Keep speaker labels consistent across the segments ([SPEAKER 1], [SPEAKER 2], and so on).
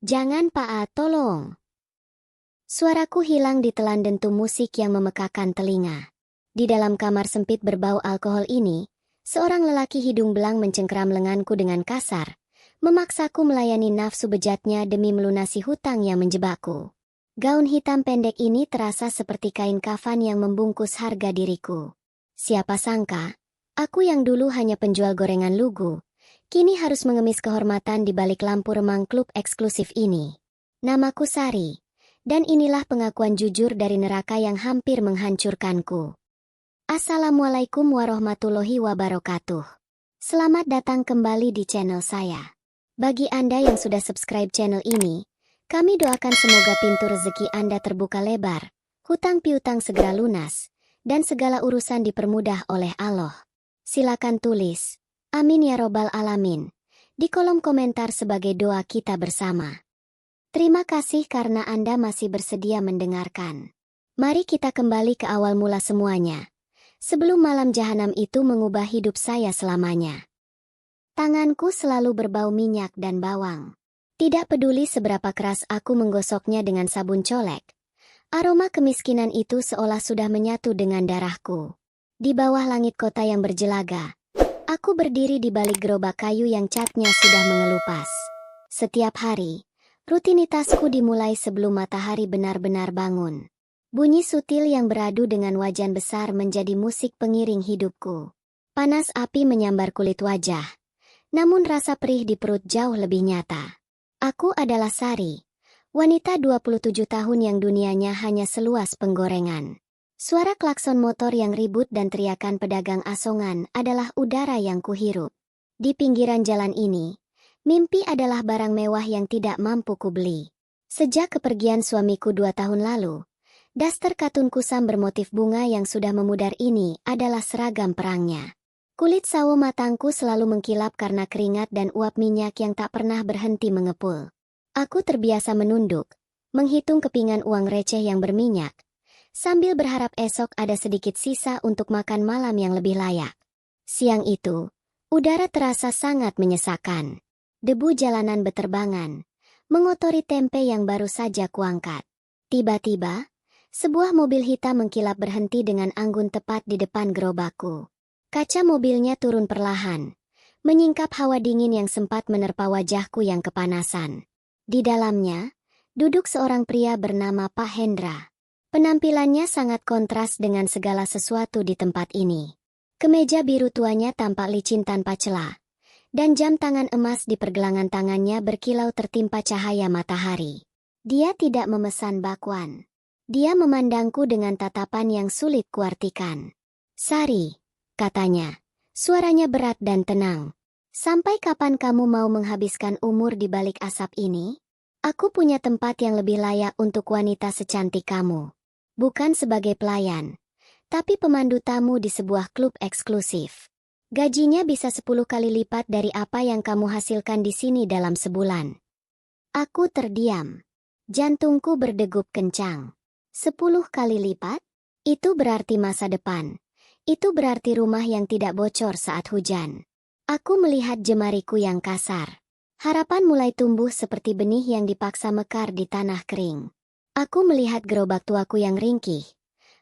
[SPEAKER 1] Jangan Pak A, tolong. Suaraku hilang ditelan dentum musik yang memekakan telinga. Di dalam kamar sempit berbau alkohol ini, seorang lelaki hidung belang mencengkeram lenganku dengan kasar, memaksaku melayani nafsu bejatnya demi melunasi hutang yang menjebakku. Gaun hitam pendek ini terasa seperti kain kafan yang membungkus harga diriku. Siapa sangka, aku yang dulu hanya penjual gorengan lugu, kini harus mengemis kehormatan di balik lampu remang klub eksklusif ini. Namaku Sari. Dan inilah pengakuan jujur dari neraka yang hampir menghancurkanku. Assalamualaikum warahmatullahi wabarakatuh. Selamat datang kembali di channel saya. Bagi Anda yang sudah subscribe channel ini, kami doakan semoga pintu rezeki Anda terbuka lebar, hutang piutang segera lunas, dan segala urusan dipermudah oleh Allah. Silakan tulis, amin ya robbal alamin, di kolom komentar sebagai doa kita bersama. Terima kasih karena Anda masih bersedia mendengarkan. Mari kita kembali ke awal mula semuanya. Sebelum malam jahanam itu mengubah hidup saya selamanya. Tanganku selalu berbau minyak dan bawang. Tidak peduli seberapa keras aku menggosoknya dengan sabun colek. Aroma kemiskinan itu seolah sudah menyatu dengan darahku. Di bawah langit kota yang berjelaga, aku berdiri di balik gerobak kayu yang catnya sudah mengelupas. Setiap hari, rutinitasku dimulai sebelum matahari benar-benar bangun. Bunyi sutil yang beradu dengan wajan besar menjadi musik pengiring hidupku. Panas api menyambar kulit wajah, namun rasa perih di perut jauh lebih nyata. Aku adalah Sari, wanita 27 tahun yang dunianya hanya seluas penggorengan. Suara klakson motor yang ribut dan teriakan pedagang asongan adalah udara yang kuhirup. Di pinggiran jalan ini, mimpi adalah barang mewah yang tidak mampu kubeli. Sejak kepergian suamiku 2 tahun lalu, daster katun kusam bermotif bunga yang sudah memudar ini adalah seragam perangnya. Kulit sawo matangku selalu mengkilap karena keringat dan uap minyak yang tak pernah berhenti mengepul. Aku terbiasa menunduk, menghitung kepingan uang receh yang berminyak, sambil berharap esok ada sedikit sisa untuk makan malam yang lebih layak. Siang itu, udara terasa sangat menyesakan. Debu jalanan beterbangan, mengotori tempe yang baru saja kuangkat. Tiba-tiba, sebuah mobil hitam mengkilap berhenti dengan anggun tepat di depan gerobakku. Kaca mobilnya turun perlahan, menyingkap hawa dingin yang sempat menerpa wajahku yang kepanasan. Di dalamnya, duduk seorang pria bernama Pak Hendra. Penampilannya sangat kontras dengan segala sesuatu di tempat ini. Kemeja biru tuanya tampak licin tanpa celah, dan jam tangan emas di pergelangan tangannya berkilau tertimpa cahaya matahari. Dia tidak memesan bakwan. Dia memandangku dengan tatapan yang sulit kuartikan. Sari, katanya, suaranya berat dan tenang. Sampai kapan kamu mau menghabiskan umur di balik asap ini? Aku punya tempat yang lebih layak untuk wanita secantik kamu. Bukan sebagai pelayan, tapi pemandu tamu di sebuah klub eksklusif. Gajinya bisa 10 kali lipat dari apa yang kamu hasilkan di sini dalam sebulan. Aku terdiam. Jantungku berdegup kencang. 10 kali lipat? Itu berarti masa depan. Itu berarti rumah yang tidak bocor saat hujan. Aku melihat jemariku yang kasar. Harapan mulai tumbuh seperti benih yang dipaksa mekar di tanah kering. Aku melihat gerobak tuaku yang ringkih,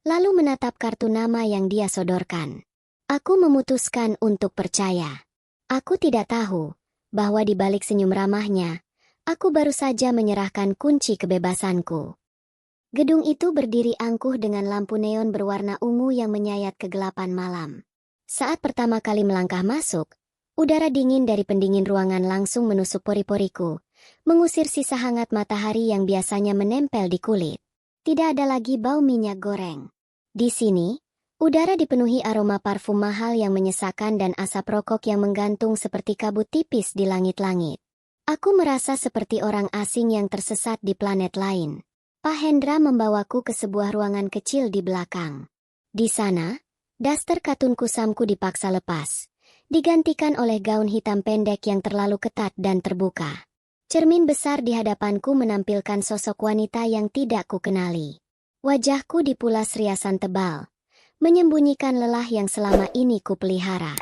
[SPEAKER 1] lalu menatap kartu nama yang dia sodorkan. Aku memutuskan untuk percaya. Aku tidak tahu bahwa di balik senyum ramahnya, aku baru saja menyerahkan kunci kebebasanku. Gedung itu berdiri angkuh dengan lampu neon berwarna ungu yang menyayat kegelapan malam. Saat pertama kali melangkah masuk, udara dingin dari pendingin ruangan langsung menusuk pori-poriku, mengusir sisa hangat matahari yang biasanya menempel di kulit. Tidak ada lagi bau minyak goreng. Di sini, udara dipenuhi aroma parfum mahal yang menyesakan dan asap rokok yang menggantung seperti kabut tipis di langit-langit. Aku merasa seperti orang asing yang tersesat di planet lain. Pak Hendra membawaku ke sebuah ruangan kecil di belakang. Di sana, daster katun kusamku dipaksa lepas, digantikan oleh gaun hitam pendek yang terlalu ketat dan terbuka. Cermin besar di hadapanku menampilkan sosok wanita yang tidak kukenali. Wajahku dipulas riasan tebal, menyembunyikan lelah yang selama ini kupelihara.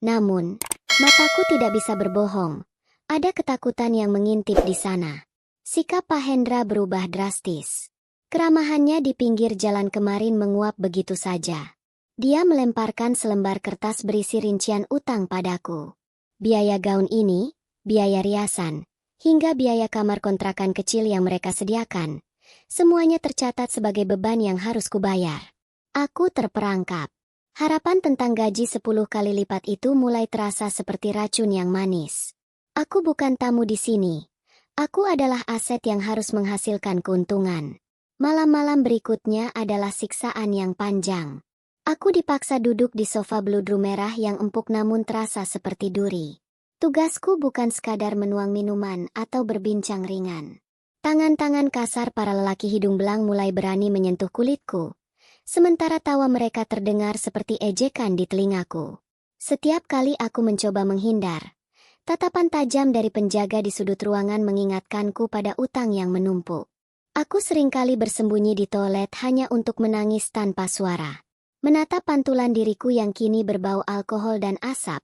[SPEAKER 1] Namun, mataku tidak bisa berbohong. Ada ketakutan yang mengintip di sana. Sikap Pak Hendra berubah drastis. Keramahannya di pinggir jalan kemarin menguap begitu saja. Dia melemparkan selembar kertas berisi rincian utang padaku. Biaya gaun ini, biaya riasan, hingga biaya kamar kontrakan kecil yang mereka sediakan. Semuanya tercatat sebagai beban yang harus kubayar. Aku terperangkap. Harapan tentang gaji 10 kali lipat itu mulai terasa seperti racun yang manis. Aku bukan tamu di sini. Aku adalah aset yang harus menghasilkan keuntungan. Malam-malam berikutnya adalah siksaan yang panjang. Aku dipaksa duduk di sofa bludru merah yang empuk namun terasa seperti duri. Tugasku bukan sekadar menuang minuman atau berbincang ringan. Tangan-tangan kasar para lelaki hidung belang mulai berani menyentuh kulitku. Sementara tawa mereka terdengar seperti ejekan di telingaku. Setiap kali aku mencoba menghindar, tatapan tajam dari penjaga di sudut ruangan mengingatkanku pada utang yang menumpuk. Aku seringkali bersembunyi di toilet hanya untuk menangis tanpa suara. Menatap pantulan diriku yang kini berbau alkohol dan asap,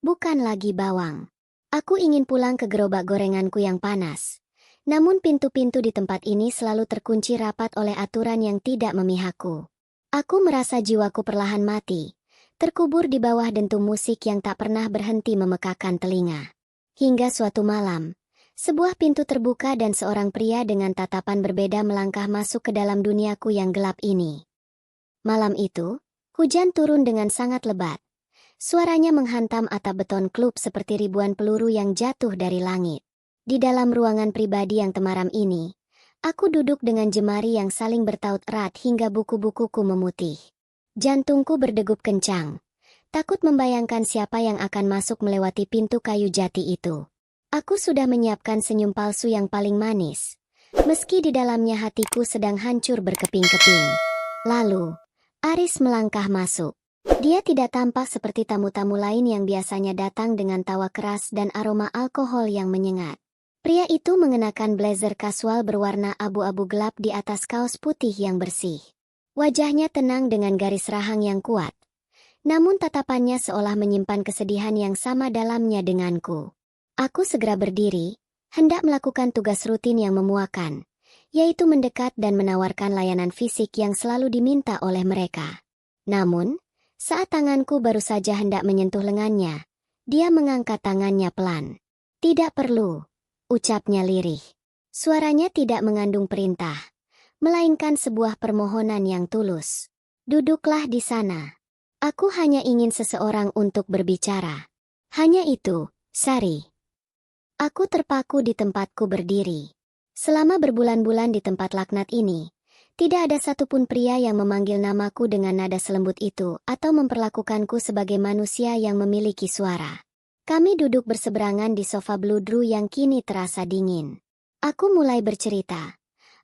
[SPEAKER 1] bukan lagi bawang. Aku ingin pulang ke gerobak gorenganku yang panas. Namun pintu-pintu di tempat ini selalu terkunci rapat oleh aturan yang tidak memihakku. Aku merasa jiwaku perlahan mati, terkubur di bawah dentum musik yang tak pernah berhenti memekakan telinga. Hingga suatu malam, sebuah pintu terbuka dan seorang pria dengan tatapan berbeda melangkah masuk ke dalam duniaku yang gelap ini. Malam itu, hujan turun dengan sangat lebat. Suaranya menghantam atap beton klub seperti ribuan peluru yang jatuh dari langit. Di dalam ruangan pribadi yang temaram ini, aku duduk dengan jemari yang saling bertaut erat hingga buku-bukuku memutih. Jantungku berdegup kencang, takut membayangkan siapa yang akan masuk melewati pintu kayu jati itu. Aku sudah menyiapkan senyum palsu yang paling manis, meski di dalamnya hatiku sedang hancur berkeping-keping. Lalu, Aris melangkah masuk. Dia tidak tampak seperti tamu-tamu lain yang biasanya datang dengan tawa keras dan aroma alkohol yang menyengat. Pria itu mengenakan blazer kasual berwarna abu-abu gelap di atas kaos putih yang bersih. Wajahnya tenang dengan garis rahang yang kuat. Namun tatapannya seolah menyimpan kesedihan yang sama dalamnya denganku. Aku segera berdiri, hendak melakukan tugas rutin yang memuakan, yaitu mendekat dan menawarkan layanan fisik yang selalu diminta oleh mereka. Namun, saat tanganku baru saja hendak menyentuh lengannya, dia mengangkat tangannya pelan. "Tidak perlu," ucapnya lirih. Suaranya tidak mengandung perintah, melainkan sebuah permohonan yang tulus. "Duduklah di sana. Aku hanya ingin seseorang untuk berbicara. Hanya itu, Sari." Aku terpaku di tempatku berdiri. Selama berbulan-bulan di tempat laknat ini, tidak ada satupun pria yang memanggil namaku dengan nada selembut itu atau memperlakukanku sebagai manusia yang memiliki suara. Kami duduk berseberangan di sofa bludru yang kini terasa dingin. Aku mulai bercerita.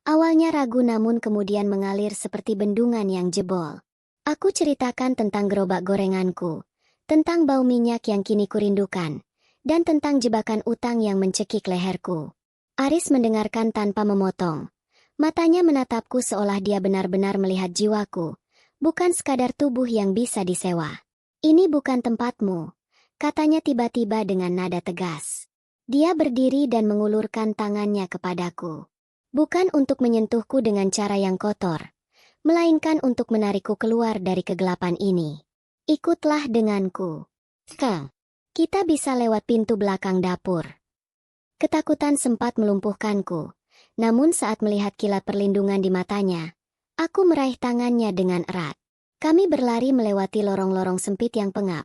[SPEAKER 1] Awalnya ragu namun kemudian mengalir seperti bendungan yang jebol. Aku ceritakan tentang gerobak gorenganku, tentang bau minyak yang kini kurindukan, dan tentang jebakan utang yang mencekik leherku. Aris mendengarkan tanpa memotong. Matanya menatapku seolah dia benar-benar melihat jiwaku, bukan sekadar tubuh yang bisa disewa. "Ini bukan tempatmu," katanya tiba-tiba dengan nada tegas. Dia berdiri dan mengulurkan tangannya kepadaku. Bukan untuk menyentuhku dengan cara yang kotor, melainkan untuk menarikku keluar dari kegelapan ini. "Ikutlah denganku. Kita bisa lewat pintu belakang dapur." Ketakutan sempat melumpuhkanku, namun saat melihat kilat perlindungan di matanya, aku meraih tangannya dengan erat. Kami berlari melewati lorong-lorong sempit yang pengap,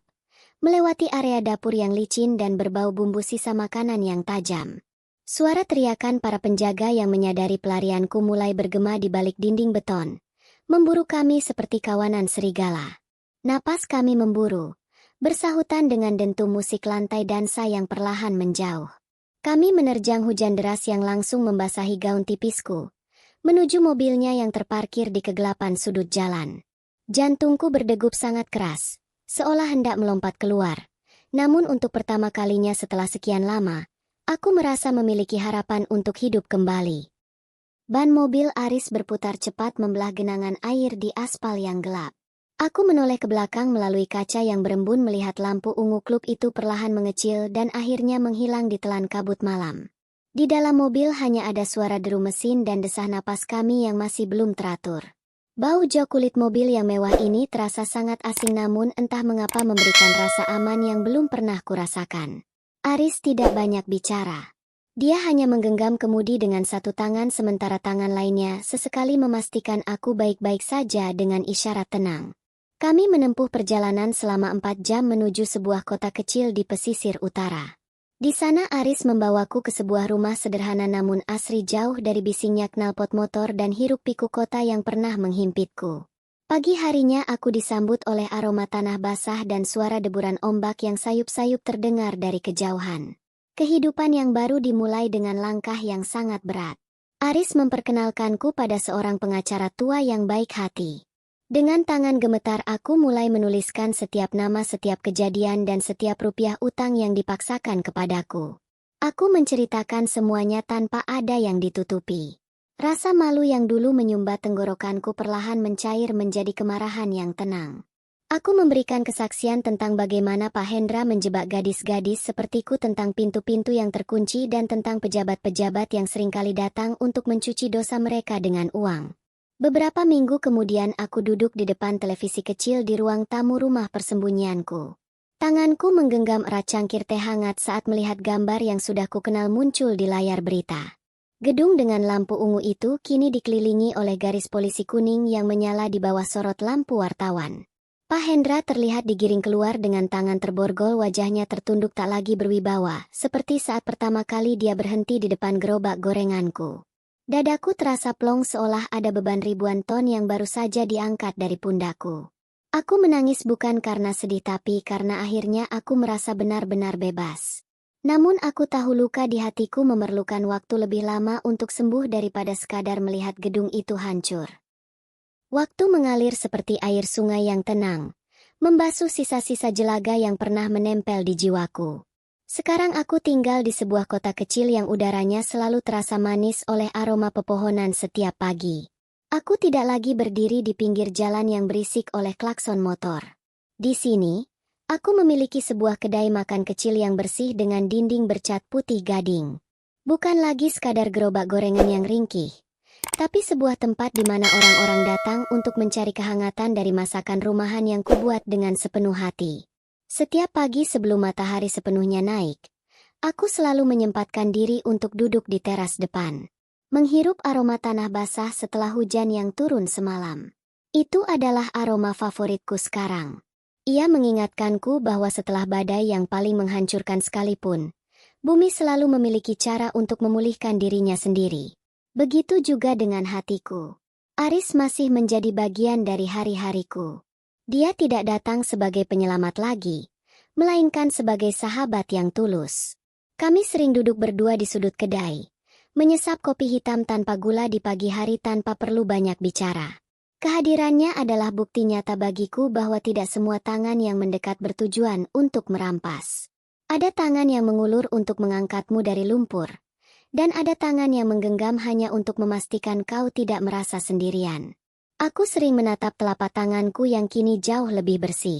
[SPEAKER 1] melewati area dapur yang licin dan berbau bumbu sisa makanan yang tajam. Suara teriakan para penjaga yang menyadari pelarianku mulai bergema di balik dinding beton, memburu kami seperti kawanan serigala. Napas kami memburu, bersahutan dengan dentum musik lantai dansa yang perlahan menjauh. Kami menerjang hujan deras yang langsung membasahi gaun tipisku, menuju mobilnya yang terparkir di kegelapan sudut jalan. Jantungku berdegup sangat keras, seolah hendak melompat keluar. Namun untuk pertama kalinya setelah sekian lama, aku merasa memiliki harapan untuk hidup kembali. Ban mobil Aris berputar cepat membelah genangan air di aspal yang gelap. Aku menoleh ke belakang melalui kaca yang berembun melihat lampu ungu klub itu perlahan mengecil dan akhirnya menghilang di telan kabut malam. Di dalam mobil hanya ada suara deru mesin dan desah napas kami yang masih belum teratur. Bau jok kulit mobil yang mewah ini terasa sangat asing namun entah mengapa memberikan rasa aman yang belum pernah kurasakan. Aris tidak banyak bicara. Dia hanya menggenggam kemudi dengan satu tangan sementara tangan lainnya sesekali memastikan aku baik-baik saja dengan isyarat tenang. Kami menempuh perjalanan selama 4 jam menuju sebuah kota kecil di pesisir utara. Di sana Aris membawaku ke sebuah rumah sederhana namun asri jauh dari bisingnya knalpot motor dan hiruk-pikuk kota yang pernah menghimpitku. Pagi harinya aku disambut oleh aroma tanah basah dan suara deburan ombak yang sayup-sayup terdengar dari kejauhan. Kehidupan yang baru dimulai dengan langkah yang sangat berat. Aris memperkenalkanku pada seorang pengacara tua yang baik hati. Dengan tangan gemetar aku mulai menuliskan setiap nama, setiap kejadian dan setiap rupiah utang yang dipaksakan kepadaku. Aku menceritakan semuanya tanpa ada yang ditutupi. Rasa malu yang dulu menyumbat tenggorokanku perlahan mencair menjadi kemarahan yang tenang. Aku memberikan kesaksian tentang bagaimana Pak Hendra menjebak gadis-gadis sepertiku, tentang pintu-pintu yang terkunci dan tentang pejabat-pejabat yang seringkali datang untuk mencuci dosa mereka dengan uang. Beberapa minggu kemudian aku duduk di depan televisi kecil di ruang tamu rumah persembunyianku. Tanganku menggenggam erat cangkir teh hangat saat melihat gambar yang sudah kukenal muncul di layar berita. Gedung dengan lampu ungu itu kini dikelilingi oleh garis polisi kuning yang menyala di bawah sorot lampu wartawan. Pak Hendra terlihat digiring keluar dengan tangan terborgol, wajahnya tertunduk tak lagi berwibawa, seperti saat pertama kali dia berhenti di depan gerobak gorenganku. Dadaku terasa plong seolah ada beban ribuan ton yang baru saja diangkat dari pundakku. Aku menangis bukan karena sedih tapi karena akhirnya aku merasa benar-benar bebas. Namun aku tahu luka di hatiku memerlukan waktu lebih lama untuk sembuh daripada sekadar melihat gedung itu hancur. Waktu mengalir seperti air sungai yang tenang, membasuh sisa-sisa jelaga yang pernah menempel di jiwaku. Sekarang aku tinggal di sebuah kota kecil yang udaranya selalu terasa manis oleh aroma pepohonan setiap pagi. Aku tidak lagi berdiri di pinggir jalan yang berisik oleh klakson motor. Di sini, aku memiliki sebuah kedai makan kecil yang bersih dengan dinding bercat putih gading. Bukan lagi sekadar gerobak gorengan yang ringkih, tapi sebuah tempat di mana orang-orang datang untuk mencari kehangatan dari masakan rumahan yang kubuat dengan sepenuh hati. Setiap pagi sebelum matahari sepenuhnya naik, aku selalu menyempatkan diri untuk duduk di teras depan, menghirup aroma tanah basah setelah hujan yang turun semalam. Itu adalah aroma favoritku sekarang. Ia mengingatkanku bahwa setelah badai yang paling menghancurkan sekalipun, bumi selalu memiliki cara untuk memulihkan dirinya sendiri. Begitu juga dengan hatiku. Aris masih menjadi bagian dari hari-hariku. Dia tidak datang sebagai penyelamat lagi, melainkan sebagai sahabat yang tulus. Kami sering duduk berdua di sudut kedai, menyesap kopi hitam tanpa gula di pagi hari tanpa perlu banyak bicara. Kehadirannya adalah bukti nyata bagiku bahwa tidak semua tangan yang mendekat bertujuan untuk merampas. Ada tangan yang mengulur untuk mengangkatmu dari lumpur, dan ada tangan yang menggenggam hanya untuk memastikan kau tidak merasa sendirian. Aku sering menatap telapak tanganku yang kini jauh lebih bersih.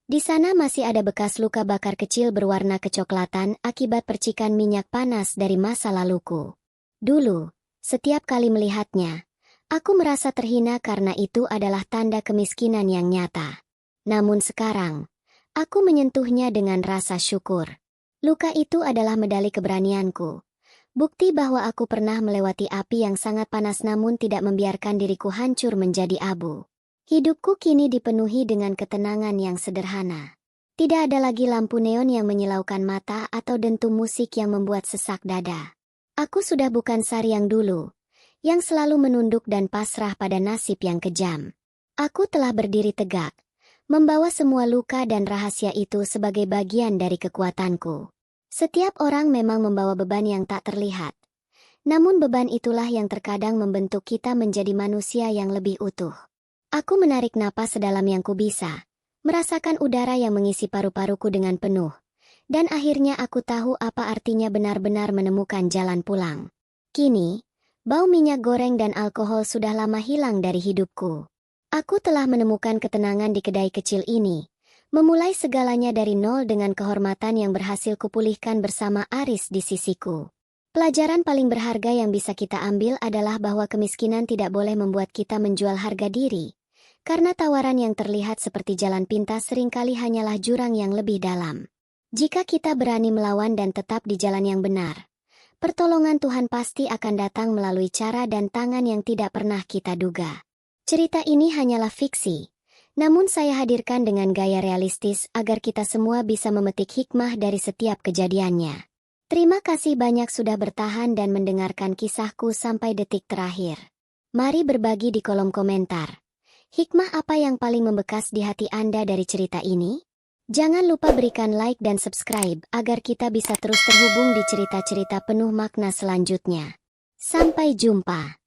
[SPEAKER 1] Di sana masih ada bekas luka bakar kecil berwarna kecoklatan akibat percikan minyak panas dari masa laluku. Dulu, setiap kali melihatnya, aku merasa terhina karena itu adalah tanda kemiskinan yang nyata. Namun sekarang, aku menyentuhnya dengan rasa syukur. Luka itu adalah medali keberanianku. Bukti bahwa aku pernah melewati api yang sangat panas namun tidak membiarkan diriku hancur menjadi abu. Hidupku kini dipenuhi dengan ketenangan yang sederhana. Tidak ada lagi lampu neon yang menyilaukan mata atau dentum musik yang membuat sesak dada. Aku sudah bukan Sari yang dulu, yang selalu menunduk dan pasrah pada nasib yang kejam. Aku telah berdiri tegak, membawa semua luka dan rahasia itu sebagai bagian dari kekuatanku. Setiap orang memang membawa beban yang tak terlihat. Namun beban itulah yang terkadang membentuk kita menjadi manusia yang lebih utuh. Aku menarik napas sedalam yang kubisa, merasakan udara yang mengisi paru-paruku dengan penuh. Dan akhirnya aku tahu apa artinya benar-benar menemukan jalan pulang. Kini, bau minyak goreng dan alkohol sudah lama hilang dari hidupku. Aku telah menemukan ketenangan di kedai kecil ini. Memulai segalanya dari nol dengan kehormatan yang berhasil kupulihkan bersama Aris di sisiku. Pelajaran paling berharga yang bisa kita ambil adalah bahwa kemiskinan tidak boleh membuat kita menjual harga diri, karena tawaran yang terlihat seperti jalan pintas seringkali hanyalah jurang yang lebih dalam. Jika kita berani melawan dan tetap di jalan yang benar, pertolongan Tuhan pasti akan datang melalui cara dan tangan yang tidak pernah kita duga. Cerita ini hanyalah fiksi, namun saya hadirkan dengan gaya realistis agar kita semua bisa memetik hikmah dari setiap kejadiannya. Terima kasih banyak sudah bertahan dan mendengarkan kisahku sampai detik terakhir. Mari berbagi di kolom komentar. Hikmah apa yang paling membekas di hati Anda dari cerita ini? Jangan lupa berikan like dan subscribe agar kita bisa terus terhubung di cerita-cerita penuh makna selanjutnya. Sampai jumpa.